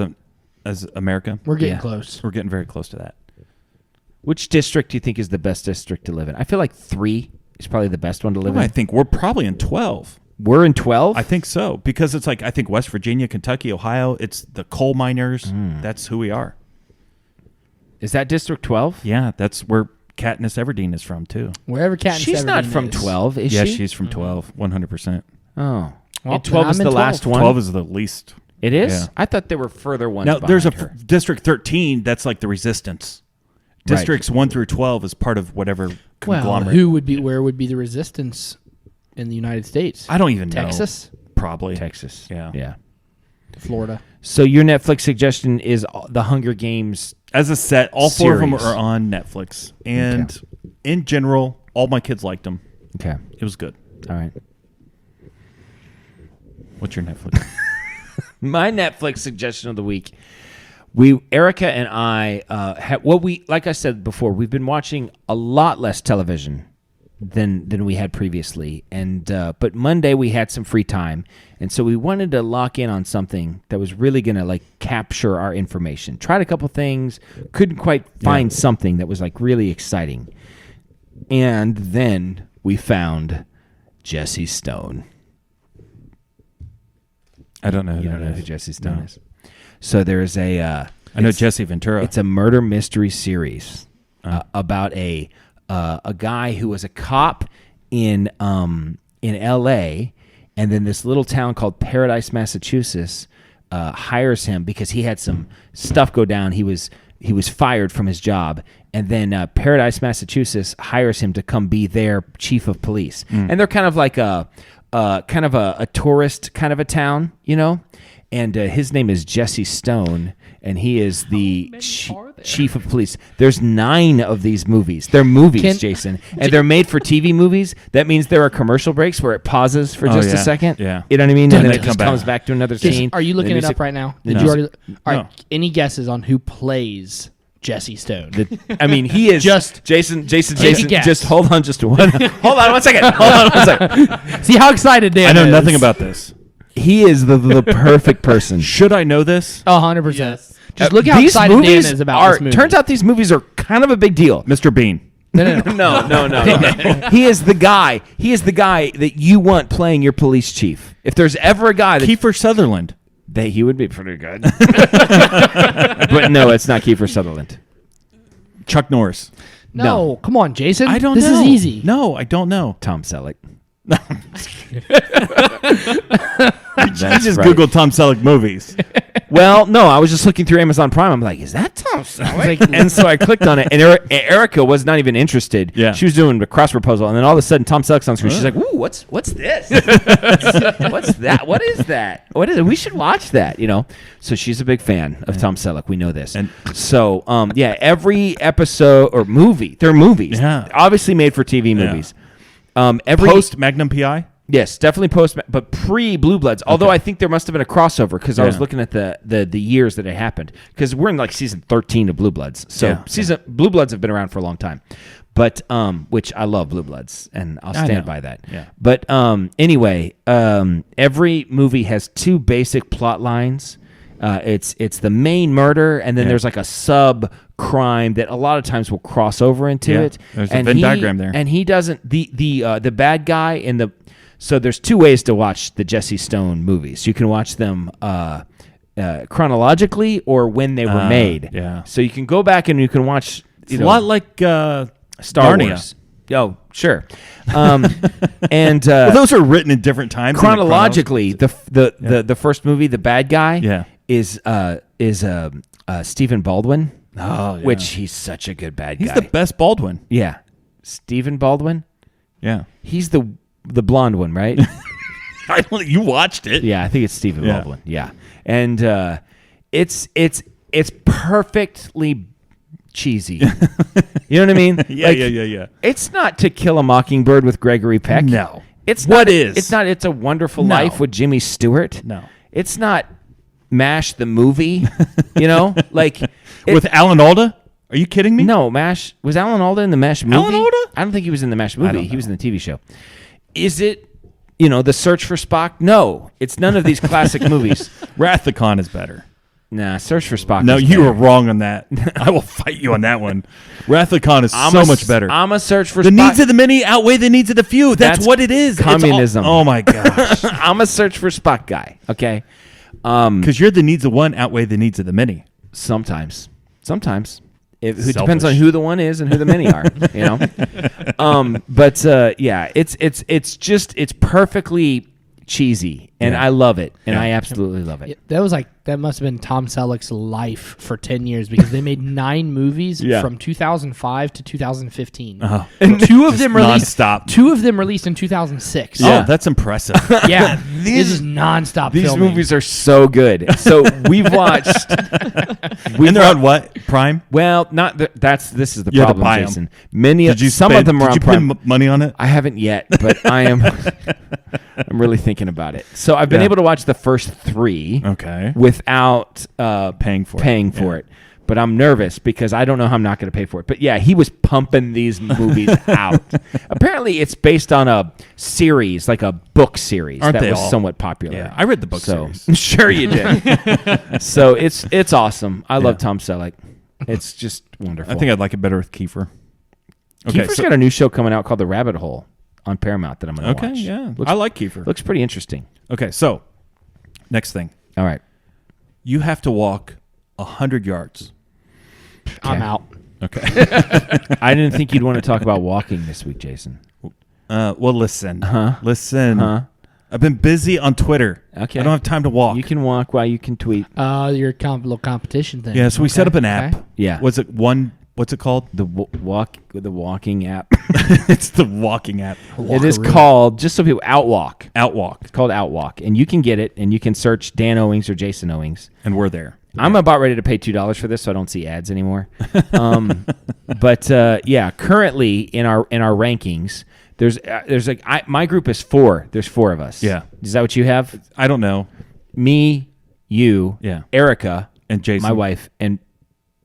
America. We're getting Yeah. close. We're getting very close to that. Which district do you think is the best district to live in? I feel like 3 is probably the best one to live I in. think we're probably in 12. We're in 12? I think so because it's like I think West Virginia, Kentucky, Ohio. It's the coal miners. That's who we are. Is that District 12? Yeah, that's where Katniss Everdeen is from too. Wherever Katniss She's not Everdeen from is. 12, is Yeah, she? she's from 12, 100%. Oh. Well, And 12 then is I'm the in last 12. one? 12 is the least. It is? Yeah. I thought there were further ones Now there's a behind her. District 13 that's like the resistance. Right. Districts 1 through 12 is part of whatever Well, conglomerate. where would be the resistance in the United States? I don't even know. Texas? Probably. Texas. Yeah. Yeah. Florida. So your Netflix suggestion is the Hunger Games. As a set, all 4 of them Series. are on Netflix. And in general, all my kids liked them. Okay. It was good. All right. What's your Netflix? My Netflix suggestion of the week. Erica and I, like I said before, we've been watching a lot less television than we had previously, and but Monday we had some free time, and so we wanted to lock in on something that was really going to like capture our information. Tried a couple things, couldn't quite find something that was like really exciting, and then we found Jesse Stone. I don't know. Who You don't that know is. who Jesse Stone No. is? So there's a. I know it's- Jesse Ventura. It's a murder mystery series about a guy who was a cop in L.A. and then this little town called Paradise, Massachusetts, hires him because he had some stuff go down. He was fired from his job, and then Paradise, Massachusetts hires him to come be their chief of police. And they're kind of like a tourist kind of a town, you know. And his name is Jesse Stone, and he is the chief of police. There's 9 of these movies. They're movies, Jason, and they're made for TV movies. That means there are commercial breaks where it pauses for just a yeah. second. Yeah. You know what I mean? And then they it just come back. comes back to another Jason, scene. are you looking The it up music- right now? the Did you music- already? All right. No. Any guesses on who plays Jesse Stone? I mean, he is Just- Jason. Take a guess. Just hold on, just one. Hold on 1 second. Hold on 1 second. See how excited Dan I know is. nothing about this. He is the perfect person. Should I know this? 100%. Yes. Just look how These excited Dan movies is about are. this movie. Turns out these movies are kind of a big deal. Mr. Bean. no. No. He is the guy. He is the guy that you want playing your police chief. If there's ever a guy that Kiefer Sutherland. he would be pretty good. But no, it's not Kiefer Sutherland. Chuck Norris. No, come on, Jason. I don't this know. is easy. No, I don't know. Tom Selleck. I just right. Googled Tom Selleck movies. Well, no, I was just looking through Amazon Prime. I'm like, is that Tom Selleck? And so I clicked on it, and Erica was not even interested. Yeah. She was doing the crossword puzzle, and then all of a sudden, Tom Selleck's on screen. She's like, "Ooh, what's this? What's that? What is that? What is it? We should watch that." You know. So she's a big fan of Tom Selleck. We know this. And- so, every episode or movie, they're movies. Yeah. Obviously made for TV movies. Every Post Magnum PI. Yes, definitely post, but pre Blue Bloods. Although I think there must have been a crossover because I was looking at the years that it happened. Because we're in like season 13 of Blue Bloods, so Blue Bloods have been around for a long time. But which I love Blue Bloods, and I'll stand by that. Yeah. But anyway, every movie has two basic plot lines. It's the main murder, and then there's like a sub crime that a lot of times will cross over into it. There's a Venn diagram there, and he doesn't. The bad guy in the. So there's two ways to watch the Jesse Stone movies. You can watch them chronologically or when they were made. Yeah. So you can go back and you can watch. It's a lot like Star Narnia. Wars. Oh, sure. And well, those are written in different times. Chronologically, the first movie, the bad guy, is Stephen Baldwin. Oh, yeah. Which he's such a good bad guy. He's the best Baldwin. Yeah, Stephen Baldwin. Yeah, he's the blonde one, right? You watched it. Yeah, I think it's Stephen Baldwin. Yeah, and it's perfectly cheesy. You know what I mean? Yeah. It's not To Kill a Mockingbird with Gregory Peck. No. It's what not, is? It's not It's a Wonderful Life with Jimmy Stewart. No. It's not MASH the movie. You know, like with Alan Alda. Are you kidding me? No, MASH was Alan Alda in the MASH movie. Alan Alda? I don't think he was in the MASH movie. He was in the TV show. Is it? The Search for Spock? No, it's none of these classic movies. Wrath the Khan is better. Nah, Search for Spock. No, is you better. were wrong on that. I will fight you on that one. Wrath of Khan is so much better. I'm a Search for the Spock. needs of the many outweigh the needs of the few. That's what it is. Communism. Oh my gosh. I'm a Search for Spock guy. Okay. Because you're the needs of one outweigh the needs of the many. Sometimes. It depends on who the one is and who the many are. It's perfectly cheesy, and I love it, and I absolutely love it. That must have been Tom Selleck's life for 10 years because they made 9 movies from 2005 to 2015. And two of them released nonstop. 2 of them released in 2006. Oh, that's impressive. Yeah, this is nonstop. These filming. movies are so good. So we've watched. And they're on what? Prime? Well, not this is the You had to problem, buy 'em. Jason. Some of them are on Did you Prime. put money on it? I haven't yet, but I am. I'm really thinking about it. So I've been able to watch the first 3. Okay. Without paying for it. But I'm nervous because I don't know how I'm not going to pay for it. But yeah, he was pumping these movies out. Apparently, it's based on a series, like a book series that was somewhat popular. Yeah, I read the book series. Sure you did. So it's awesome. I love Tom Selleck. It's just wonderful. I think I'd like it better with Kiefer. Kiefer's got a new show coming out called The Rabbit Hole on Paramount that I'm going to watch. Yeah. I like Kiefer. Looks pretty interesting. Okay, so next thing. All right. You have to walk 100 yards. I'm out. Okay. I didn't think you'd want to talk about walking this week, Jason. Well, listen. Listen. I've been busy on Twitter. Okay. I don't have time to walk. You can walk while you can tweet. Your little competition thing. Yeah, so we set up an app. Okay. Yeah. What's it called? The walking app. It's the walking app. It is called, just so people, Outwalk. Outwalk. It's called Outwalk. And you can get it, and you can search Dan Owings or Jason Owings. And we're there. I'm about ready to pay $2 for this, so I don't see ads anymore. But currently in our rankings, there's like my group is 4. There's 4 of us. Yeah. Is that what you have? I don't know. Me, you, Erica, and Jason, my wife, and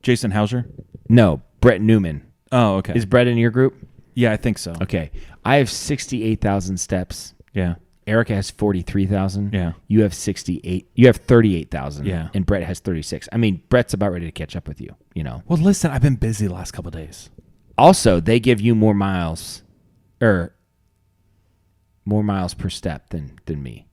Jason Hauser. No, Brett Newman. Oh, okay. Is Brett in your group? Yeah, I think so. Okay. I have 68,000 steps. Yeah. Erica has 43,000. Yeah. You have 68. You have 38,000. Yeah. And Brett has 36. I mean, Brett's about ready to catch up with you, Well, listen, I've been busy the last couple of days. Also, they give you more miles per step than me.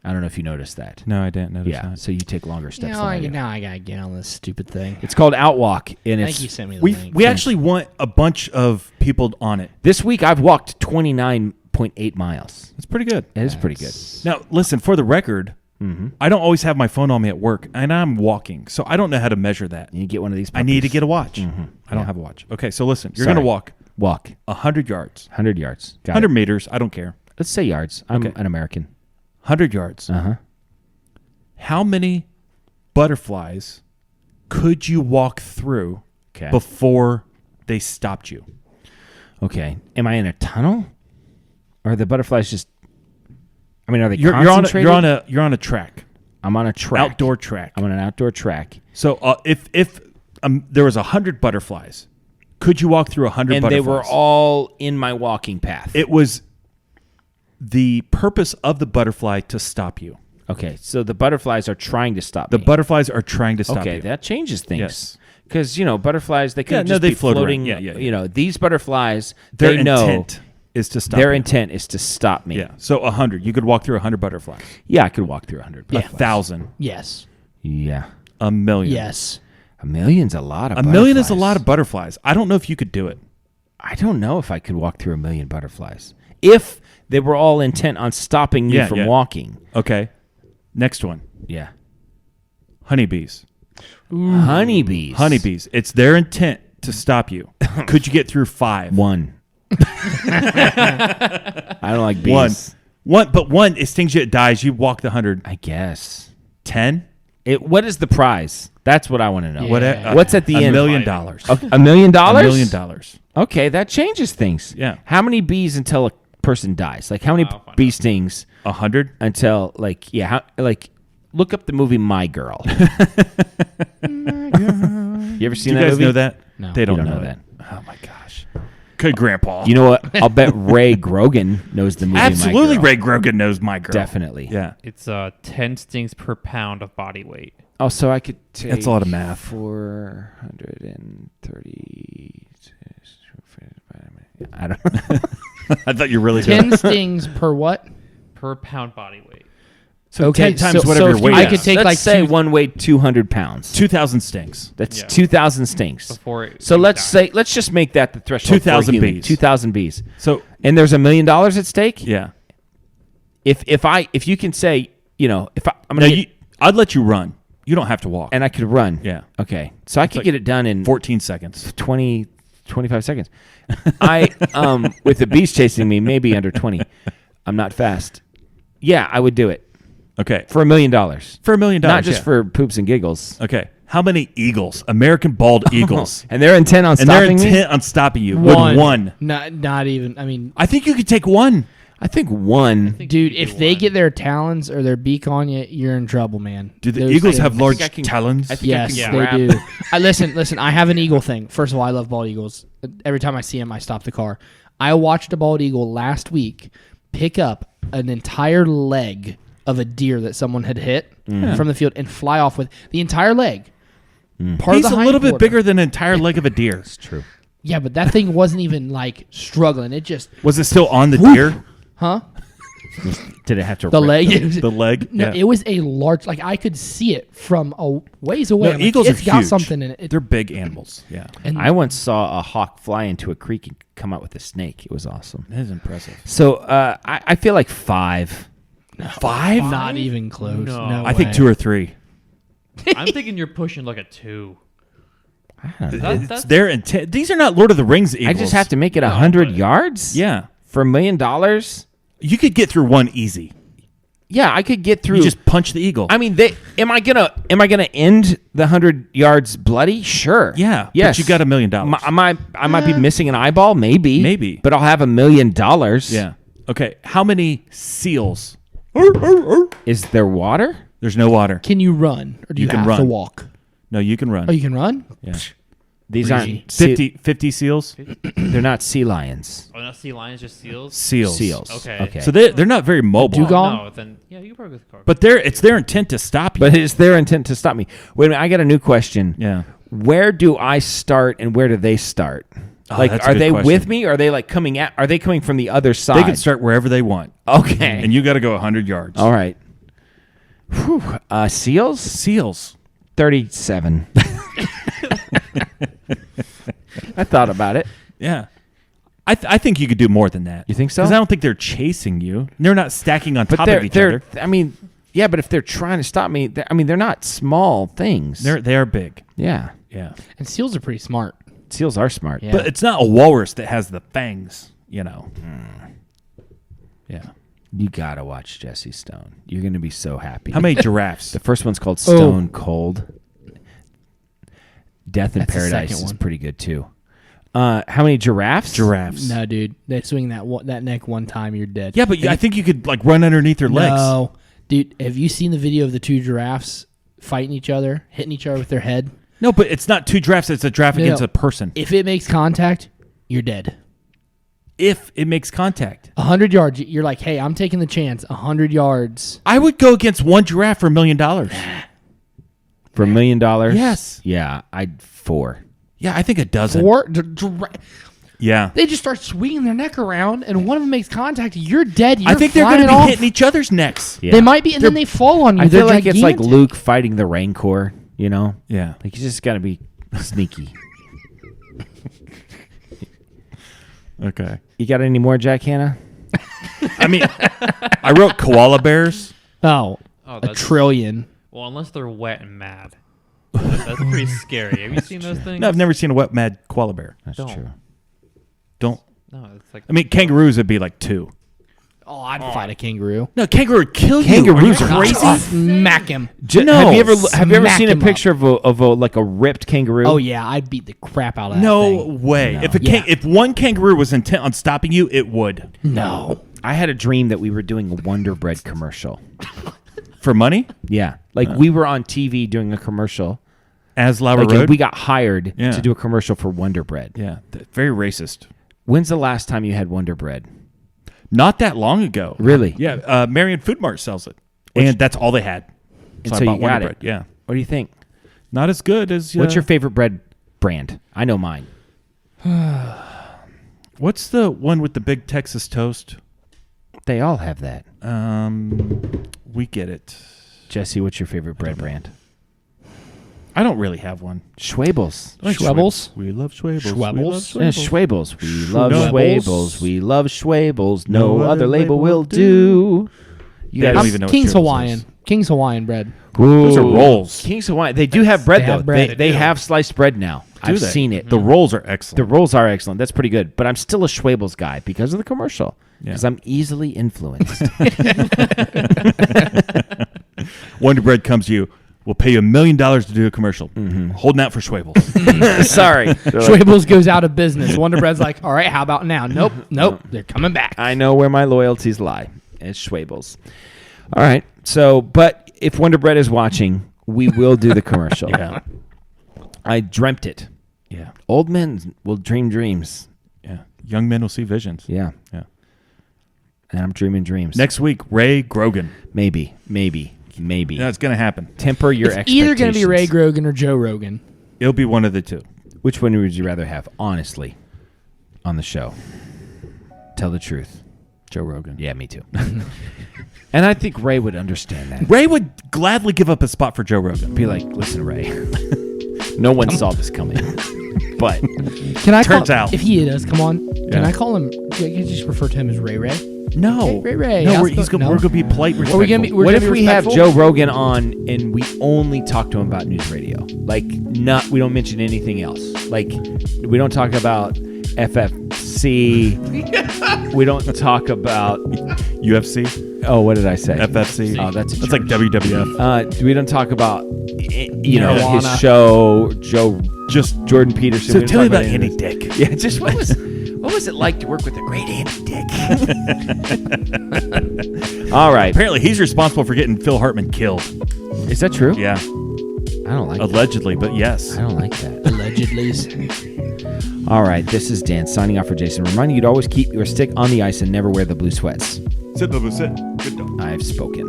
I don't know if you noticed that. No, I didn't notice that. So you take longer steps than I do. Now I got to get on this stupid thing. It's called Outwalk. And I think you sent me the link. We actually want a bunch of people on it. This week, I've walked 29.8 miles. That's pretty good. It is pretty good. Now, listen, for the record, I don't always have my phone on me at work, and I'm walking, so I don't know how to measure that. You get one of these puppies. I need to get a watch. I don't have a watch. Okay, so listen, you're going to walk 100 yards. 100 yards. Got 100 it. meters. I don't care. Let's say yards. I'm an American. 100 yards. Uh-huh. How many butterflies could you walk through before they stopped you? Okay. Am I in a tunnel? Or are the butterflies just I mean, are they You're concentrated? you're on a track. I'm on a track. Outdoor track. I'm on an outdoor track. So if there was 100 butterflies, could you walk through 100 And butterflies? they were all in my walking path. It was the purpose of the butterfly to stop you. Okay, so the butterflies are trying to stop The me. butterflies are trying to stop you. Okay, that changes things. Yes. Because, butterflies, they could just they be float around. floating. Yeah. These butterflies, Their they know intent is to stop their you. intent is to stop me. Yeah. So 100. You could walk through 100 butterflies. Yeah, I could walk through 100 Yeah. butterflies. 1,000. Yes. Yeah. A million. Yes. A million's a lot of A butterflies. million is a lot of butterflies. I don't know if you could do it. I don't know if I could walk through a million butterflies. If they were all intent on stopping me from walking. Okay. Next one. Yeah. Honeybees. Honeybees. Honeybees. It's their intent to stop you. Could you get through 5? One. I don't like bees. One, it stings you, it dies. You walk the 100. I guess. 10? What is the prize? That's what I want to know. Yeah. What's at the end? $1 million. $1 million? $1 million. Okay, that changes things. Yeah. How many bees until a person dies? Like how many I'll find bee stings 100? until look up the movie My Girl. You ever seen Do you that guys movie? know that? No. They don't, You don't know know that. Oh my gosh. Good grandpa. You know what? I'll bet Ray Grogan knows the movie Absolutely, My Girl. Ray Grogan knows My Girl. Definitely. Yeah. It's 10 stings per pound of body weight. Oh, so I could take That's a lot of math. 430. I don't know. I thought you really 10 stings per what? Per pound body weight. So Okay, 10 times so whatever if your weight I is. could take Let's like say two- one weighed 200 pounds. 2,000 stings. That's Yeah. 2,000 stinks. Before it So let's dies. just make that the threshold. 2,000 for a human. bees. 2,000 bees. So, And there's $1 million at stake. yeah. If you can say, I'm Now, gonna I'd let you run. You don't have to walk. and I could run. Yeah. Okay. So I could get it done in 14 seconds. 20, 25 seconds. With the bees chasing me, maybe under 20. I'm not fast. Yeah, I would do it Okay. for $1 million. For $1 million. Not just yeah. for poops and giggles. Okay. How many eagles? American bald eagles. And they're intent on And they're stopping me. intent on stopping you. With one. Not even. I mean, I think you could take one. I think one. dude, if they get their talons or their beak on you, you're in trouble, man. Do the Those eagles things- have large I can- talons? I think I Yes, can they grab- do. Listen. I have an eagle thing. First of all, I love bald eagles. Every time I see them, I stop the car. I watched a bald eagle last week pick up an entire leg of a deer that someone had hit from the field and fly off with the entire leg. Part He's of the a little bit hindquarter. bigger than an entire leg of a deer. It's true. Yeah, but that thing wasn't even like struggling. It just, Was it still on the deer? huh? Did it have to The rip? leg. The leg? No, Yeah. it was a large. Like I could see it from a ways away. No, I'm like, eagles it's are got huge. something in it. They're big animals. Yeah. And I once saw a hawk fly into a creek and come out with a snake. It was awesome. That is impressive. So I feel like 5. 5? not even close. No. No, I think way. 2 or 3. I'm thinking you're pushing like a 2. It's That's their intent. These are not Lord of the Rings eagles. I just have to make it 100 but- yards? Yeah. For $1 million? You could get through one easy. Yeah, I could get through. You just punch the eagle. I mean, am I gonna end the 100 yards bloody? Sure. Yeah, but Yes. you got $1 million. I might be missing an eyeball, maybe. Maybe. But I'll have $1 million. Yeah. Okay. How many seals? Is there water? There's no water. Can you run or do You you, can have to run. walk? No, you can run. Oh, you can run. Yeah. These Easy. aren't sea, 50 seals? they're not sea lions. Oh, not sea lions, just seals. Seals. Seals. Okay. So they're not very mobile. Dugong? No, then yeah, you can probably go with the car. But it's their intent to stop you. But it's their intent to stop me. Wait a minute, I got a new question. yeah. Where do I start and where do they start? Like, that's a are good they question. with me? Or are they like coming at? Are they coming from the other side? They can start wherever they want. Okay. And you got to go 100 yards. All right. Whew. Seals? Seals. 37. I thought about it. Yeah. I think you could do more than that. You think so? Because I don't think they're chasing you. They're not stacking on top of each other. I mean, yeah, but if they're trying to stop me, they're not small things. They are big. Yeah. Yeah. And seals are pretty smart. Seals are smart. Yeah. But it's not a walrus that has the fangs, Yeah. You gotta watch Jesse Stone. You're gonna be so happy. How many giraffes? The first one's called Stone Cold. Death in That's the Paradise second is one. pretty good too. How many giraffes? Giraffes. No, dude. They swing that neck one time, you're dead. Yeah, but I think you could like run underneath their legs. No. Dude, have you seen the video of the two giraffes fighting each other, hitting each other with their head? No, but it's not two giraffes. It's a giraffe against a person. If it makes contact, you're dead. If it makes contact. 100 yards, you're like, hey, I'm taking the chance. 100 yards. I would go against one giraffe for $1 million. For $1 million? Yes. Yeah, I'd 4. Yeah, I think a dozen. 4? Yeah. They just start swinging their neck around, and one of them makes contact. You're dead. You're I think they're going to be hitting each other's necks. Yeah. They might be, and then they fall on you. I They're feel like it's like gigantic. Luke fighting the Rancor, you know? Yeah. Like, you just got to be sneaky. Okay. You got any more, Jack Hanna? I mean, I wrote koala bears. Oh, Oh, a that's- trillion. Well, unless they're wet and mad. That's pretty scary. Have you seen those things? No, I've never seen a wet mad koala bear. That's Don't. true. Don't. No, it's like I mean, kangaroos would be like 2. Oh, I'd fight a kangaroo. No, kangaroo would kill Kangaroos you. are crazy. Smack him. No. Have you ever Smack seen a him picture of a like a ripped kangaroo? Oh, yeah. I'd beat the crap out of that No thing. way. No. If one kangaroo was intent on stopping you, it would. No. I had a dream that we were doing a Wonder Bread commercial. For money? Yeah, like we were on TV doing a commercial. As Lauer Like Road? we got hired Yeah. to do a commercial for Wonder Bread. Yeah, very racist. When's the last time you had Wonder Bread? Not that long ago. Really? Yeah, Marion Food Mart sells it. And that's all they had. And I so you bought got Wonder it. Bread. Yeah. What do you think? Not as good as... What's your favorite bread brand? I know mine. What's the one with the big Texas toast? They all have that. We get it. Jesse, what's your favorite bread brand? I don't really have one. Schwabels. I like Schwebels? We love Schwebels. Schwebels? Yeah, Schwabels. We love Schwebels. Schwabels. We love Schwabels. No other label will do. You I guys don't even know what King's Schwebels Hawaiian. is. King's Hawaiian bread. Those are rolls. King's Hawaiian. They do have bread They though. have bread. They have sliced bread now. I've they? seen it. The rolls are excellent. The rolls are excellent. That's pretty good. But I'm still a Schwabels guy because of the commercial. Yeah. Because I'm easily influenced. Wonder Bread comes to you. We'll pay you $1 million to do a commercial. Holding out for Schwabels. Sorry. Schwabels goes out of business. Wonder Bread's like, all right, how about now? Nope. They're coming back. I know where my loyalties lie. It's Schwabels. All right. So, but if Wonder Bread is watching, we will do the commercial. Yeah. I dreamt it. Yeah. Old men will dream dreams. Yeah. Young men will see visions. Yeah. Yeah. And I'm dreaming dreams. Next week, Ray Grogan. Maybe. Yeah, it's going to happen. Temper your It's expectations. either going to be Ray Grogan or Joe Rogan. It'll be one of the two. Which one would you rather have, honestly, on the show? Tell the truth. Joe Rogan. Yeah, me too. And I think Ray would understand that. Ray would gladly give up a spot for Joe Rogan. Be like, listen, Ray. No one saw this coming. But Can I Turns call, out. if he does, come on. Yeah. Can I call him? Can I just refer to him as Ray Ray? No. Hey, Ray. No, How's it going? we're going to be polite. Are we gonna be? We're what gonna if be we have respectful? Joe Rogan on and we only talk to him about news radio? Like, we don't mention anything else. Like, we don't talk about FFC. We don't talk about UFC? Oh, what did I say? FFC? Oh, that's like WWF. We don't talk about Marijuana. his show, just Jordan Peterson. So We don't tell me talk about Andy any of this. Dick. Yeah, just what was it like to work with the great Andy Dick? All right, Apparently, he's responsible for getting Phil Hartman killed. is that true? Yeah. I don't like. Allegedly, but yes. I don't like that. Allegedly. All right, this is Dan signing off for Jason, reminding you to always keep your stick on the ice and never wear the blue sweats. Sit, Bubba, sit. Good dog. I've spoken.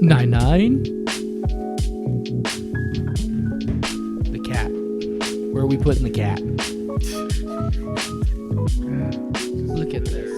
9-9. The cat. Where are we putting the cat? Look at this.